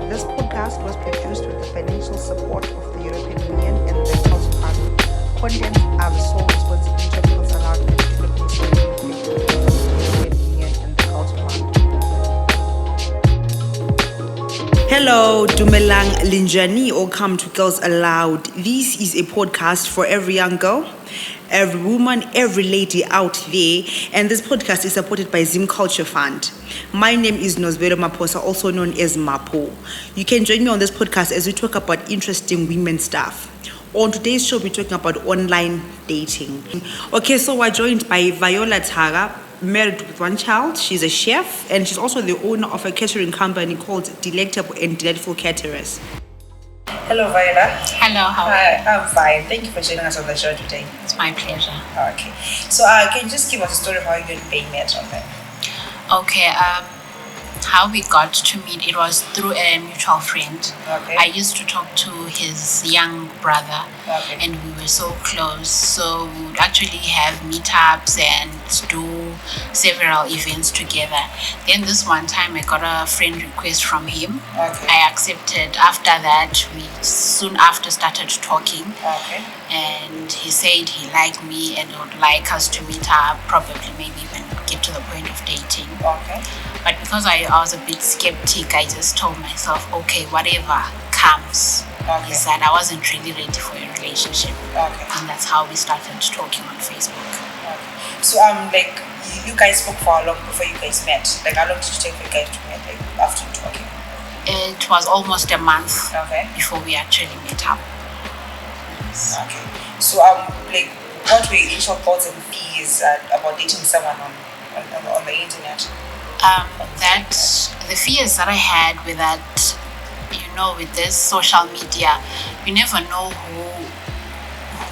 This podcast was produced with the financial support of the European Union and the Culture Fund. Content are the sole responsibility of Girls Aloud and development of the European Union and the Culture Fund. Hello, Dumelang Linjani, or come to Girls Aloud. This is a podcast for every young girl, every woman, every lady out there, and this podcast is supported by Zim Culture Fund. My name is Nozi, also known as Mapo. You can join me on this podcast as we talk about interesting women stuff. On today's show, we're talking about online dating. Okay, so we're joined by Viola Thaka, married with one child. She's a chef, and she's also the owner of a catering company called Delectable and Delectable Caterers. Hello, Viola. Hello, how are you? Hi, I'm fine. Thank you for joining us on the show today. It's my pleasure. Okay. So, can you just give us a story of how you and Ben met? Okay, how we got to meet, it was through a mutual friend. Okay. I used to talk to his young brother, and we were so close. So we would actually have meetups and do several events together. Then this one time I got a friend request from him. Okay. I accepted. After that, we soon after started talking. Okay. And he said he liked me and would like us to meet up, probably maybe even get to the point of dating. Okay. But because I was a bit skeptic, I just told myself, okay, whatever comes. Okay. Is that I wasn't really ready for a relationship. Okay. And that's how we started talking on Facebook. Okay. So, like, you guys spoke for how long before you guys met? Like, how long did it take for you guys to meet, like, after talking? It was almost a month before we actually met up. Yes. Okay. So, like, what were your initial thoughts and fears about dating someone on the internet? That the fears that I had with that, with this social media, you never know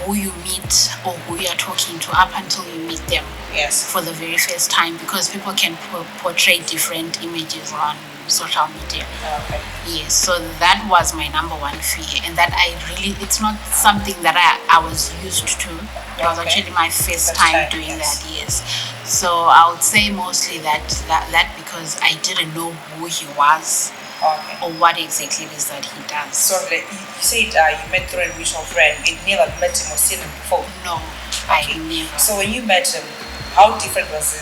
who you meet or who you are talking to up until you meet them. Yes. For the very first time, because people can portray different images on social media. Okay. Yes, so that was my number one fear, and that it's not something that I was used to. It was actually my first time doing that. Yes, so I would say mostly that because I didn't know who he was. Okay. Or what exactly it is that he does. So, like, you said you met through a mutual friend. You never met him or seen him before. No, okay. I never. So when you met him, how different was he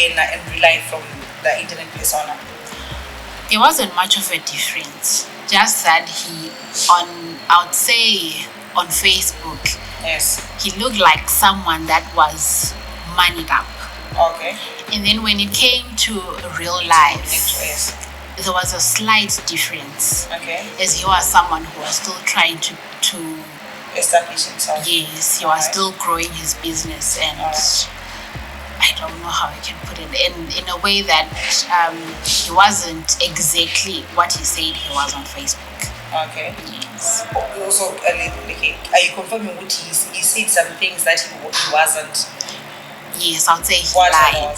in real life from the internet persona? There wasn't much of a difference. Just that I would say on Facebook, yes, he looked like someone that was moneyed up. Okay. And then when it came to real life, yes, there was a slight difference. Okay. As he was someone who was still trying to establish himself. Yes, he was still growing his business, and I don't know how I can put it in a way that he wasn't exactly what he said he was on Facebook. Okay. Yes. Also, are you confirming what he said some things that he wasn't? Yes, I would say he lied.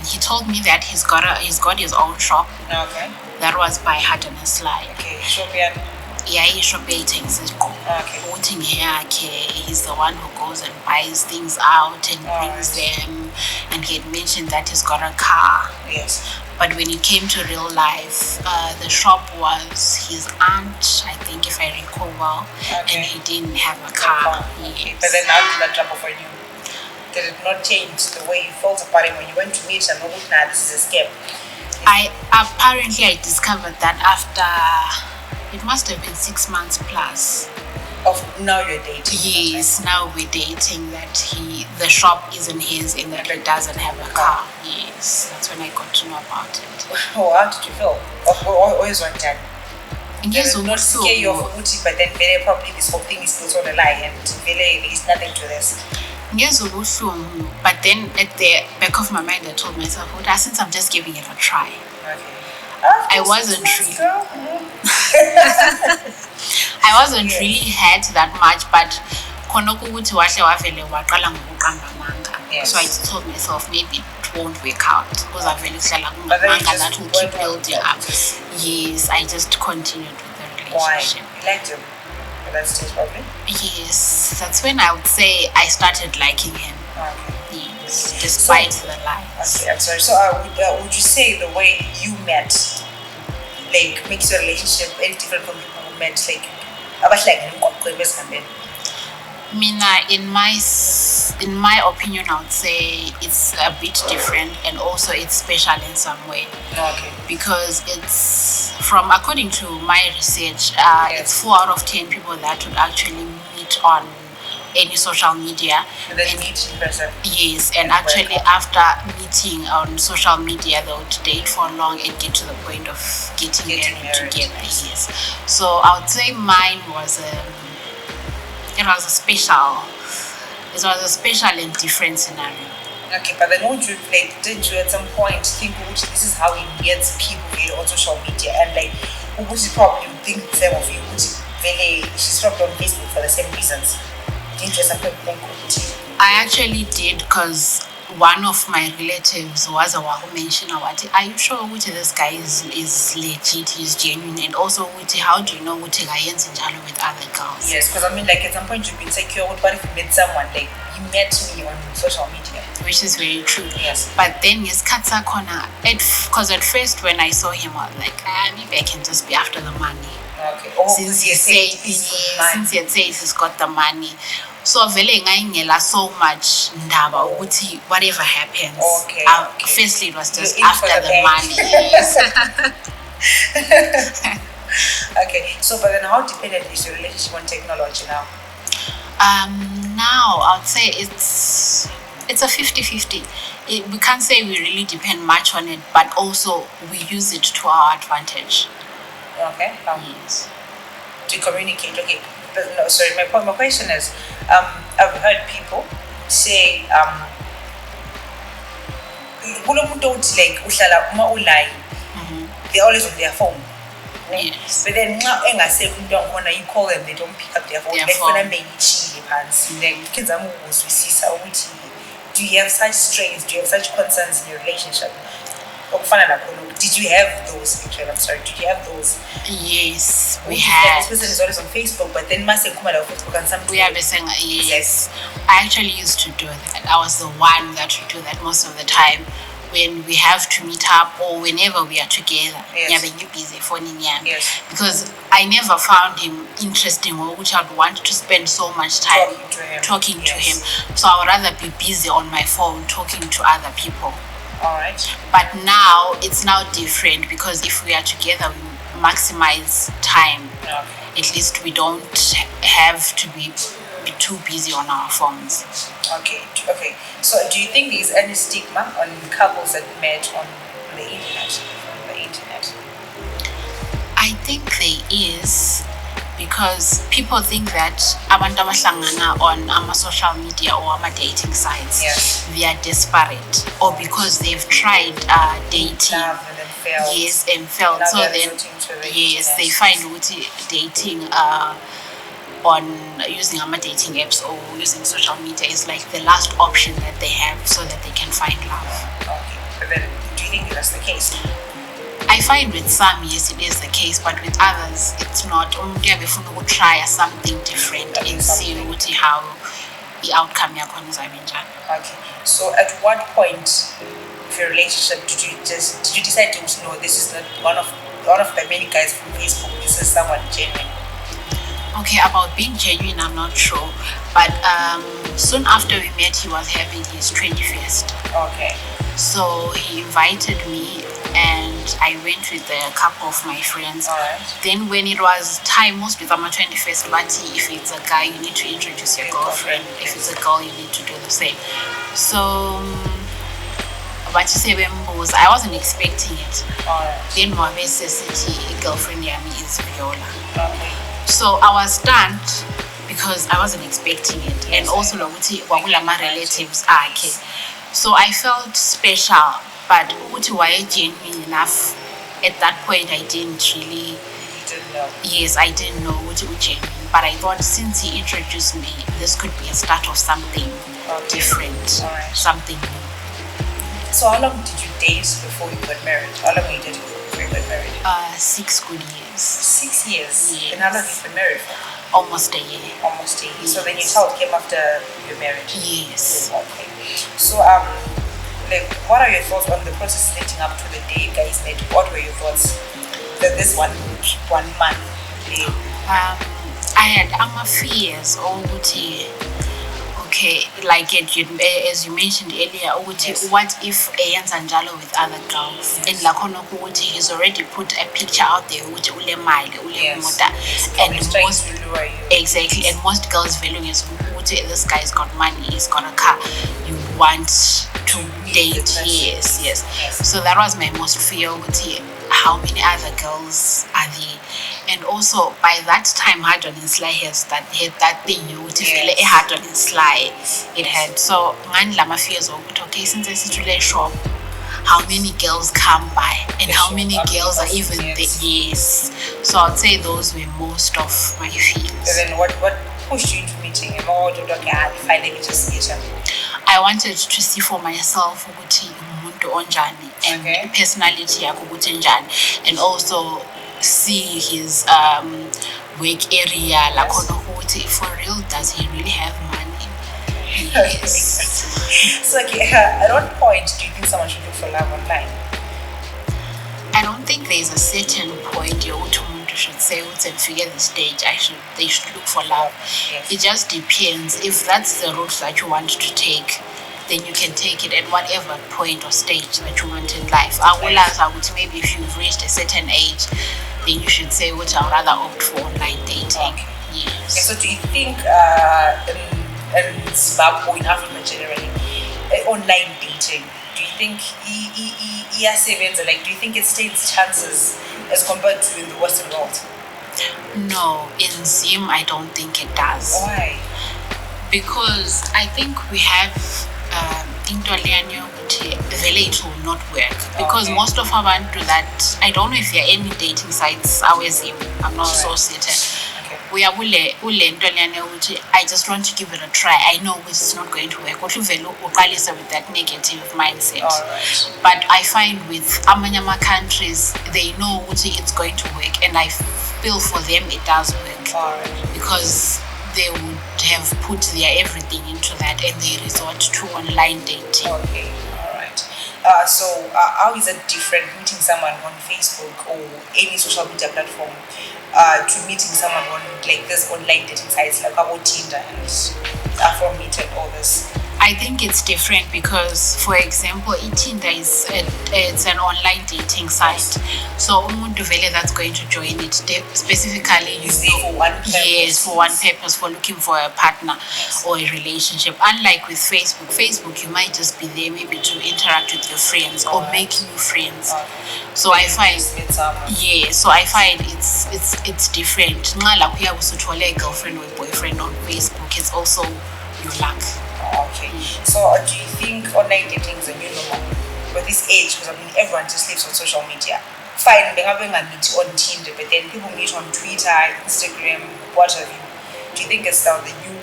He told me that he's got his own shop. Okay. That was by Hard and Slide. Okay. Shopian. Yeah, he's shopping. He's the one who goes and buys things out and brings them. And he had mentioned that he's got a car. Yes. But when it came to real life, the shop was his aunt, I think, if I recall well, and he didn't have a car. Yes. But then how did that trouble for you? Did it not change the way you felt about him when you went to meet him? Nah, this is a scam. I discovered that after, it must have been 6 months plus. Of now you're dating? Yes, now we're dating, that the shop isn't his and that he doesn't have a car. Yes, that's when I got to know about it. Oh, how did you feel? Always one time. Yes, not scare you of booty, but then very probably this whole thing is built on a lie and there is nothing to this. Yes, but then at the back of my mind I told myself, since I'm just giving it a try. Okay. I wasn't really hurt that much, but so I told myself maybe it won't work out because I really felt like that will keep building up. Yes, I just continued with the relationship. Why? You liked him? That stage probably? Yes, that's when I would say I started liking him. Okay. Yes. yes, despite the lies. Okay, I'm sorry. So would you say the way you met, like, makes your relationship any different from people who met, like, Mina, in my opinion, I would say it's a bit different, and also it's special in some way. Okay. Because it's from according to my research, it's 4 out of 10 people that would actually meet on any social media. And then meet in person. Yes, and actually after meeting on social media, they would date for long and get to the point of getting married together. Yes. So I would say mine was it was a special and different scenario. Okay, but then would you, like, did you at some point think, this is how he meets people on social media, and like, who would probably think the same of you? She's probably on Facebook for the same reasons. Didn't you at some point think, I actually did, because one of my relatives was a one who mentioned, are you sure this guy is legit, he's genuine, and also how do you know with other girls? Yes, because I mean, like, at some point you've been secure. What if you met someone, like, you met me on social media? Which is very true. Yes. But then yes, Katsa corner, because at first when I saw him, I was like, maybe I can just be after the money. Okay. Since he says he's got the money. So vele ngayingela so much ndaba ukuthi whatever happens. Okay. Firstly it was just you're after the money. Yes. Okay. So but then how dependent is your relationship on technology now? Now I would say it's a 50-50. We can't say we really depend much on it, but also we use it to our advantage. Okay. Yes. To communicate. Okay. But no, sorry. My question is, I've heard people say, they're always on their phone. Yes. But then you call them, they don't pick up their phone. Do you have such strains? Do you have such concerns in your relationship? Did you have those? I'm sorry. Did you have those? Yes, we had. This person is always on Facebook, but then must come out Facebook and something. We are saying yes. I actually used to do that. I was the one that would do that most of the time. When we have to meet up or whenever we are together, busy phoning him. Yes. Because I never found him interesting or which I'd want to spend so much time talking to him. So I would rather be busy on my phone talking to other people. All right. But now it's now different, because if we are together, we maximize time. Okay. At least we don't have to be too busy on our phones. Okay. So do you think there's any stigma on couples that met on the internet? I think there is, because people think that abantu abahlangana on social media or dating sites, they are desperate, or because they've tried dating, and failed. Now so then they find dating on using dating apps or using social media is like the last option that they have, so that they can find love. Okay, but then do you think that's the case? I find with some, yes, it is the case, but with others, it's not. We'll try something different and see how the outcome is. Okay. So at what point of your relationship did you decide to know this is not one of the many guys from Facebook? This is someone genuine. Okay, about being genuine, I'm not sure, but soon after we met, he was having his 21st. Okay. So he invited me, and I went with a couple of my friends. All right. Then when it was time, mostly for my 21st party, if it's a guy, you need to introduce your girlfriend. If it's a girl, you need to do the same. So, but you say I wasn't expecting it. All right. Then my best city girlfriend yami is Viola. Okay. So I was stunned because I wasn't expecting it, and also my relatives are okay. So I felt special, but why genuine enough at that point I didn't really. You didn't know. Yes, I didn't know what genuine, but I thought since he introduced me, this could be a start of something different, something new. So how long did you date before you got married? How long were you dating before you got married? 6 good years. 6 years? Yes. And how long have you been married for? Almost a year. Almost a year. Yes. So then your child came after your marriage? Yes. Okay. So like, what are your thoughts on the process leading up to the day you guys met? What were your thoughts? This one month day. I had fears ukuthi okay, like as you mentioned earlier, ukuthi what if eyenza njalo with other girls? And lakhona ukuthi he's already put a picture out there ukuthi ule mali, ule motor, and most exactly, and most girls value is ukuthi this guy's got money, he's got a car. You want to date? Yes. So that was my most fear. ukuthi how many other girls are there? And also by that time Hard on Sly had that thing ukuthi vele Hard on Sly it had. So ngani my fears ukuthi okay, since I sit to shop, how many girls come by and how many girls are even there? Yes. So I'd say those were most of my fears. And then what pushed you into meeting him? Or did finally just meet him? I wanted to see for myself ukuthi umuntu onjani and personality yakhe ukuthi njani, and also see his work area, like ukuthi for real, does he really have money? Yes. So at what point do you think someone should look for love online? I don't think there's a certain point umuntu should say and figure the stage they should look for love. It just depends. If that's the route that you want to take, then you can take it at whatever point or stage that you want in life. I would maybe if you've reached a certain age, then you should say I'd rather opt for online dating. Yes. So do you think in Zimbabwe, in Africa generally, online dating, do you think like, do you think it stands chances as compared to in the Western world? No, in Zim I don't think it does. Why? Because I think we have into learning it will not work, because most of our do that. I don't know if there are any dating sites. I'm not so certain. We are I just want to give it a try. I know it's not going to work. With that negative mindset. But I find with Amanyama countries, they know it's going to work, and I feel for them it does work. Because they would have put their everything into that, and they resort to online dating. Okay, all right. So how is it different meeting someone on Facebook or any social media platform to meeting someone on like this online dating sites like about Tinder and Afromeet and all this? I think it's different because, for example, Tinder it's an online dating site. So umuntu vele that's going to join it specifically for one purpose. Yes, for one purpose, for looking for a partner or a relationship. Unlike with Facebook, you might just be there maybe to interact with your friends or make new friends. So I find it's different. Nxa lapho uyakusuthole a girlfriend or a boyfriend on Facebook, it's also your luck. Okay. So do you think online dating is a new normal with this age? Because everyone just lives on social media. Fine, they have meet on Tinder, but then people meet on Twitter, Instagram, what have you. Do you think it's now the new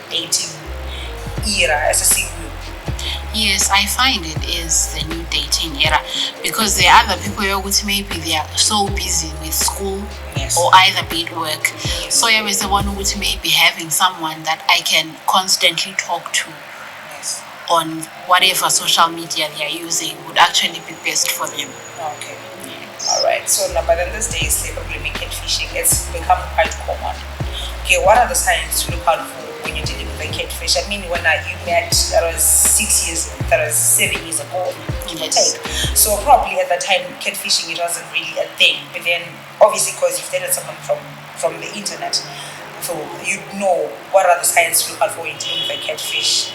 dating era as a single? Yes, I find it is the new dating era, because there are other people who maybe they are so busy with school or either be at work. So I was the one who would maybe having someone that I can constantly talk to on whatever social media they are using would actually be best for them. Okay. Alright, so now but in these days labor-blaming catfishing, it's become quite common. Okay, what are the signs to look out for when you're dealing with a catfish? I mean, when you met, that was 7 years ago, give or take. So probably at that time, catfishing, it wasn't really a thing. But then, obviously, because you've dated someone from the internet, so you know what are the signs to look out for when you're dealing with a catfish.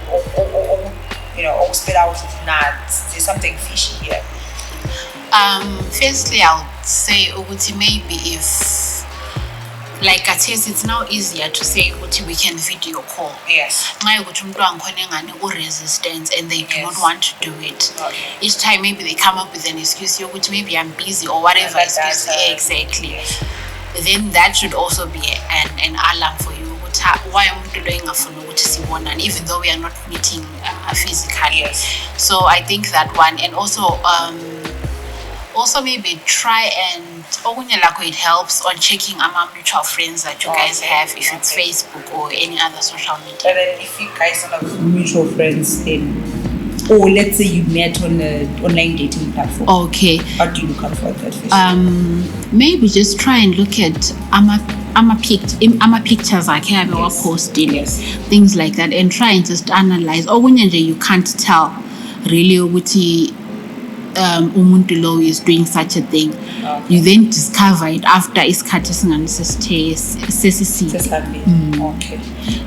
Or spit out, there's something fishy here. Firstly, I would say maybe if, like I said, it's now easier to say we can video call. Yes. Resistance and they do not want to do it. Each time maybe they come up with an excuse, which maybe I'm busy or whatever excuse. Exactly. Yes. Then that should also be an alarm for you. Why am I doing a phone? And even though we are not meeting physically. Yes. So I think that one, and also also maybe try and it helps on checking among mutual friends that you guys have, if it's Facebook or any other social media. And then if you guys don't have mutual friends, then, or let's say you met on an online dating platform. Okay. How do you look out for that? Maybe just try and look at pictures I have posting, things like that, and try and just analyze. Or when you can't tell really what umuntu lo is doing such a thing. You then discover it after isikhathi sesiside. Okay.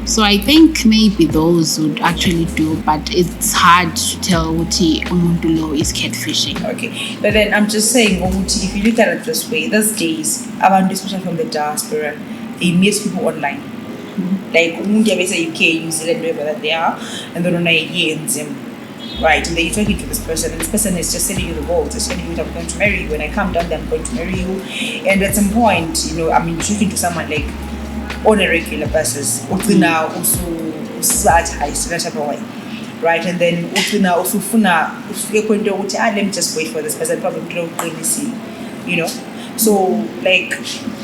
So I think maybe those would actually do, but it's hard to tell what umuntu lo is catfishing. Okay, but then I'm just saying, if you look at it this way, these days, abantu, especially from the diaspora, they meet people online. Like umuntu abese UK, New Zealand, wherever that they are, and then on a year in Zimbabwe. Right, and then you're talking to this person, and this person is just telling you the world, just telling you that I'm going to marry you. When I come down there, I'm going to marry you. And at some point, you're talking to someone like on a regular basis. Now also right, and then also let me just wait for this person. Probably don't really see, So like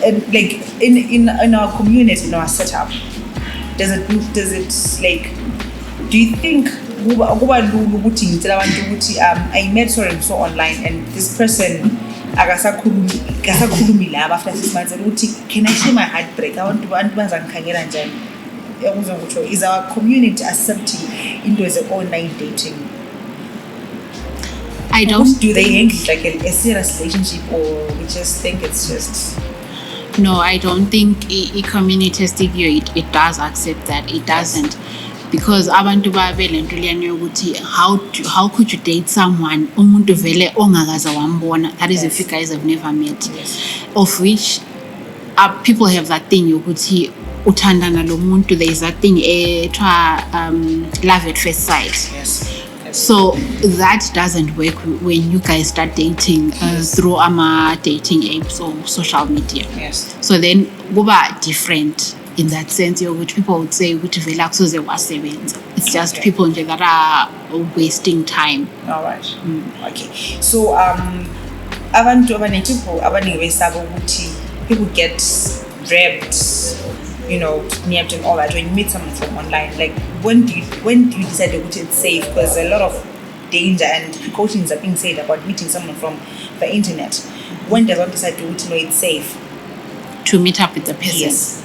in our community, in our setup, does it like? Do you think? I met so and so online, and this person after 6 months, can I share my heartbreak? I want to is our community accepting into as an online dating? I don't. Do they think it's like a serious relationship, or we just think it's just? No, I don't think a community it does accept that. It doesn't. Because abantu babelentuliyane ukuthi how could you date someone umuntu vele ongakaza wambona, that is if you guys have never met, of which people have that thing yokuthi uthandana lo muntu, there is that thing love at first sight. So that doesn't work when you guys start dating through dating apps or social media. So then goba different in that sense, which people would say which it's just people that are wasting time. All right. Okay. So people get grabbed, nabbed and all that when you meet someone from online. Like when do you decide that it's safe? Because a lot of danger and precautions are being said about meeting someone from the internet. When does one decide to know it's safe to meet up with the person? Yes.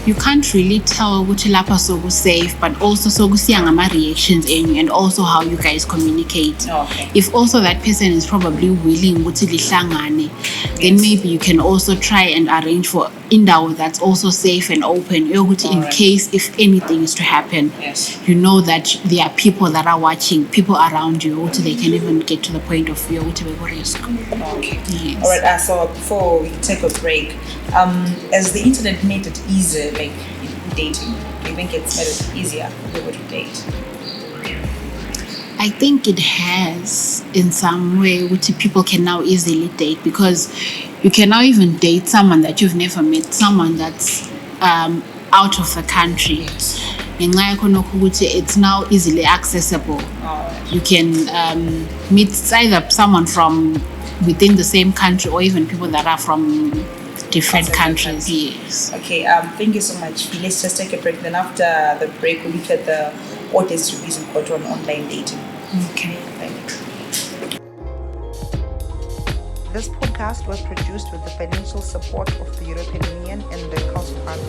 You can't really tell which lapa so safe, but also so reactions and also how you guys communicate. If also that person is probably willing then maybe you can also try and arrange for indawo that's also safe and open in case if anything is to happen. You know that there are people that are watching, people around you, they can even get to the point of risk. Okay. Yes. All right. So before we take a break, has the internet made it easier, like in dating? Do you think it's made it easier for people to date? I think it has in some way, which people can now easily date, because you can now even date someone that you've never met, someone that's out of the country. It's now easily accessible. You can meet either someone from within the same country or even people that are from different countries. Yes. Okay. Thank you so much. Let's just take a break. Then after the break, we'll look at what is reason for online dating. Okay. Thanks. This podcast was produced with the financial support of the European Union and the Culture Fund.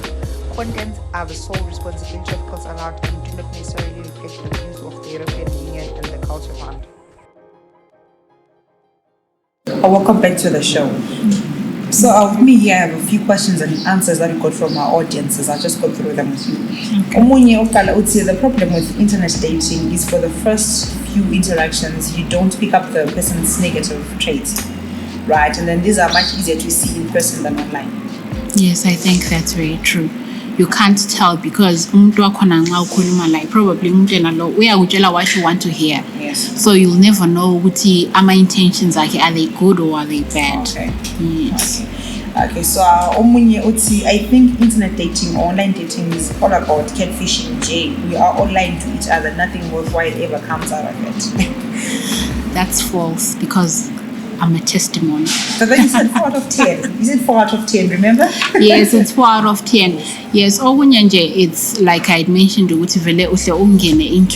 Contents are the sole responsibility of GirlsAloud and do not necessarily reflect the views of the European Union and the Culture Fund. Welcome back to the show. So with me here, I have a few questions and answers that we got from our audiences. I'll just go through them with you. The problem with internet dating is for the first few interactions, you don't pick up the person's negative traits, right? And then these are much easier to see in person than online. Yes, I think that's very true. You can't tell because probably what you want to hear. Yes. So you'll never know what my intentions are they good or are they bad. Okay. Yes. Okay, so I think internet dating or online dating is all about catfishing. We are online to each other. Nothing worthwhile ever comes out of it. That's false because I'm a testimony. But then you said 4 out of 10. You said 4 out of 10, remember? Yes, it's 4 out of 10. Yes, it's like I mentioned, into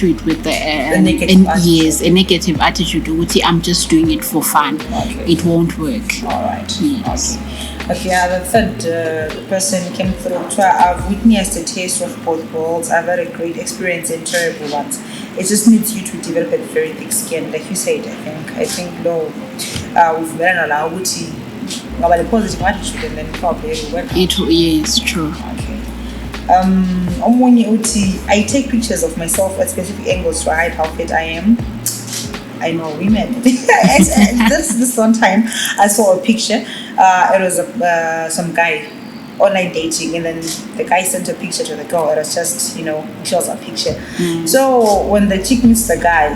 it with a negative attitude. Yes, a negative attitude. I'm just doing it for fun. Okay. It won't work. All right. Yes. Okay, the third person came through. I've witnessed a taste of both worlds. I've had a great experience and terrible ones. It just needs you to develop a very thick skin, like you said. I think no, we've learned a lot about the positive attitude, and then probably it will work. Yes, true. Okay. I take pictures of myself at specific angles to hide how fit I am. I know women. this one time I saw a picture. It was some guy online dating, and then the guy sent a picture to the girl. It was just, she was a picture. So when the chick meets the guy,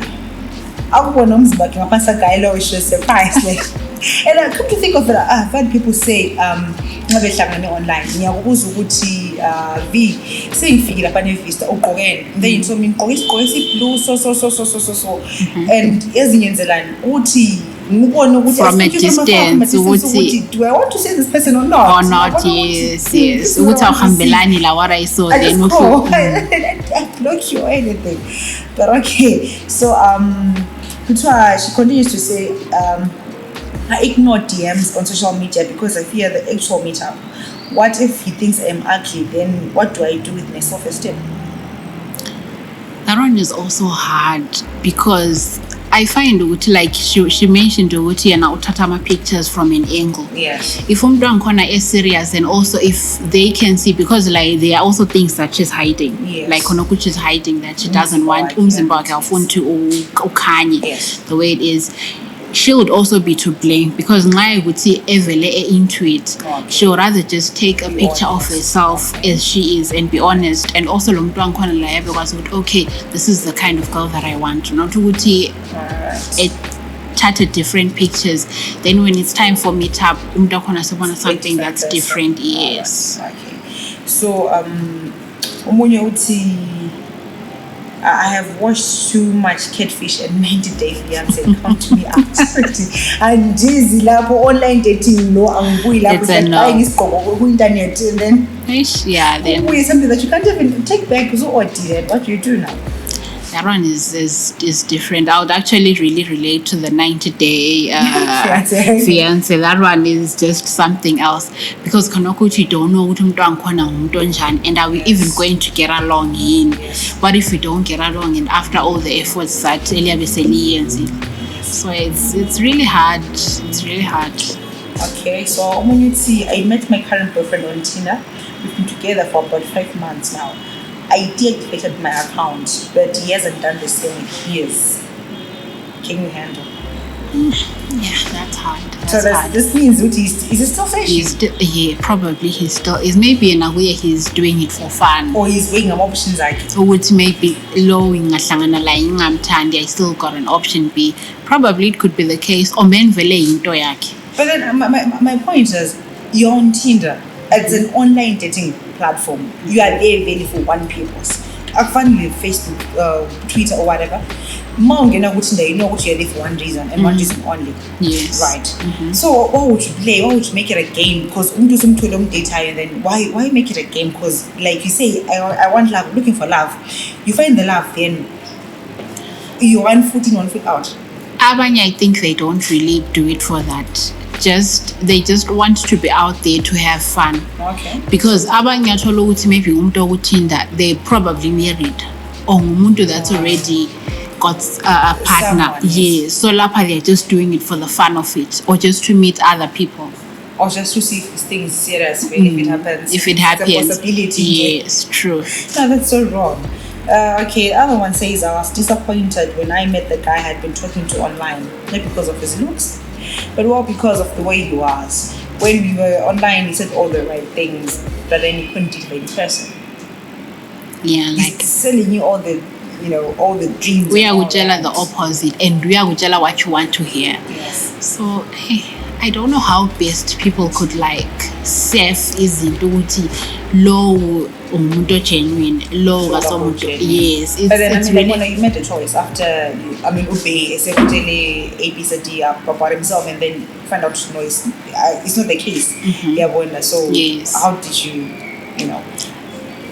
she was surprised. Like, and I come to think of it, I've heard people say, online, V, saying figure up an vista, then you told me, blue, so. And as in the line, from a distance, do I want to say this person or not? Or not, yes. What I saw, I'm not sure anything. But okay, so she continues to say, I ignore DMs on social media because I fear the actual meetup. What if he thinks I'm ugly? Then what do I do with my self-esteem? That one is also hard because I find like she mentioned and I'll pictures from an angle. Yes. If Umdrankona is serious, and also if they can see, because like there are also things that she's hiding. Yes. Like Konokuchi is hiding that she doesn't want Zimbabwe the way it is. She would also be to blame because I would see Evele into it. Okay. She would rather just take a picture of herself as she is and be honest. And also, because okay, this is the kind of girl that I want. Not to chatted different pictures. Then when it's time for meetup, something that's different. Yes. Okay. So I have watched too much Catfish and 90 Day Fiancé. Come to me after and Jizzy labo online dating no it's a no. Internet and then then something that you can't even take back. So what do you do now? That one is different. I would actually really relate to the 90-day fiance. That one is just something else because Konokuchi don't know and are we even going to get along in? What if we don't get along and after all the efforts that so it's really hard. It's really hard. Okay, so when you see, I met my current boyfriend on Tinder. We've been together for about 5 months now. I deactivated my account, but he hasn't done the same with his. Can you handle? Yeah, that's hard. This means is he still fishing? Probably he still is. Maybe in a way he's doing it for fun. Or he's weighing options like. Or it's maybe lowing I still got an option B. Probably it could be the case. Or men into yaki. But then my point is, you're on Tinder. It's an online dating platform. You are there really for one purpose. Finally, Facebook, Twitter, or whatever. You know what you're there for one reason and one reason only. Yes. Right. Mm-hmm. So why would you play? Why would you make it a game? Because do some too long data, and then why make it a game? Because like you say, I want love, looking for love. You find the love, then you're 1 foot in, 1 foot out. I think they don't really do it for that. They just want to be out there to have fun. Okay. Because abanye athola ukuthi maybe umuntu okuthinda they probably married or umuntu that's already got a partner. Someone, yes. So lapha they're just doing it for the fun of it or just to meet other people. Or just to see if this thing is serious, if it happens. If it happens. It's a possibility. Yes, true. No, that's so wrong. Okay, the other one says, I was disappointed when I met the guy I had been talking to online. Not because of his looks, but well because of the way he was. When we were online, he said all the right things, but then he couldn't deliver in person. Yeah, like he's selling you all the, all the dreams. We are Ujala the opposite, and we are Ujala what you want to hear. Yes. So I don't know how best people could like safe izinto ukuthi low umuntu genuine, low kasomuntu. Yes, but then it's really, really. you made a choice after Ube essentially ABCD about himself, and then find out no, it's not the case. Yeah, so Yes. how did you know?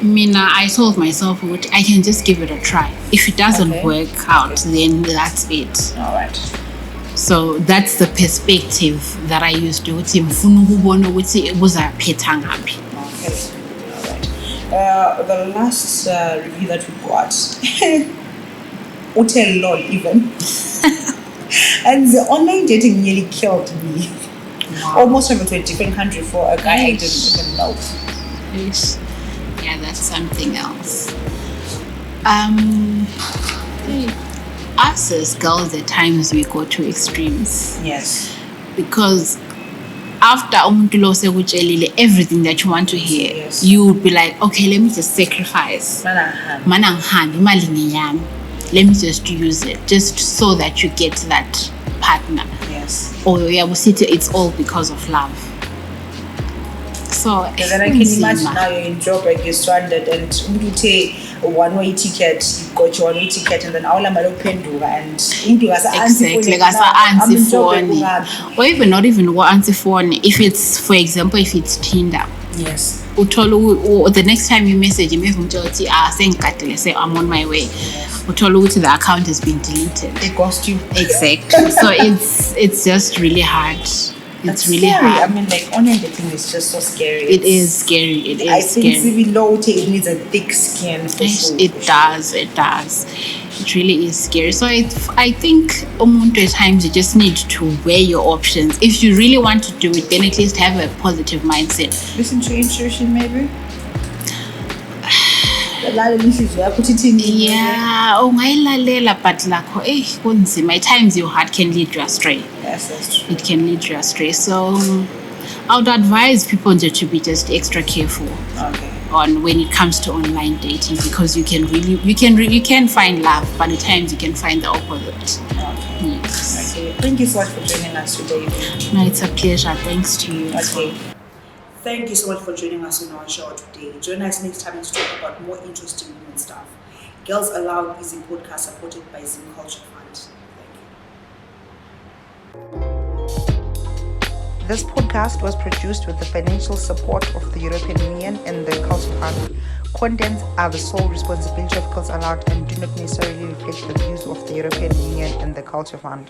Mina, I told myself I can just give it a try. If it doesn't work out, then that's it. All right. So that's the perspective that I used to ukuthi ngifuna ukubona ukuthi kuzaphetha ngaphi. Okay. All right. The last review that we got, Hotel Lol even, and the online dating nearly killed me. Wow. Almost went to a different country for a guy I didn't even know. Yes. Yeah, that's something else. Us as girls, at times we go to extremes. Yes. Because after umuntu lo sekutshelile everything that you want to hear, Yes. you would be like, okay, let me just sacrifice. Mana ngihambe, imali ngeyami. Let me just use it, just so that you get that partner. Yes. Or it's all because of love. So then I can imagine now you're in Joburg, you're stranded, and you take a one-way ticket, you got your one-way ticket, and then all I'm penduka and exactly, or even not even phone. If it's, for example, if it's Tinder. Yes. Or the next time you message him, say I'm on my way. The account has been deleted. They ghost you. Exactly. So it's just really hard. It's really scary. hard. I mean, like, online dating is just so scary. It is scary. It is I scary. think it needs a thick skin for sure. It does. It really is scary. So I think at times you just need to weigh your options. If you really want to do it, then at least have a positive mindset. Listen to intuition, maybe. Yeah, but my times your heart can lead you astray. Yes, that's true. It can lead you astray. So I would advise people to be just extra careful on when it comes to online dating, because you can find love, but at times you can find the opposite. Yes. Okay. Thank you so much for joining us today. No, it's a pleasure. Thanks to you. Okay. Thank you so much for joining us on our show today. Join us next time to talk about more interesting women stuff. Girls Aloud is a podcast supported by Zim Culture Fund. This podcast was produced with the financial support of the European Union and the Culture Fund. Contents are the sole responsibility of Girls Aloud and do not necessarily reflect the views of the European Union and the Culture Fund.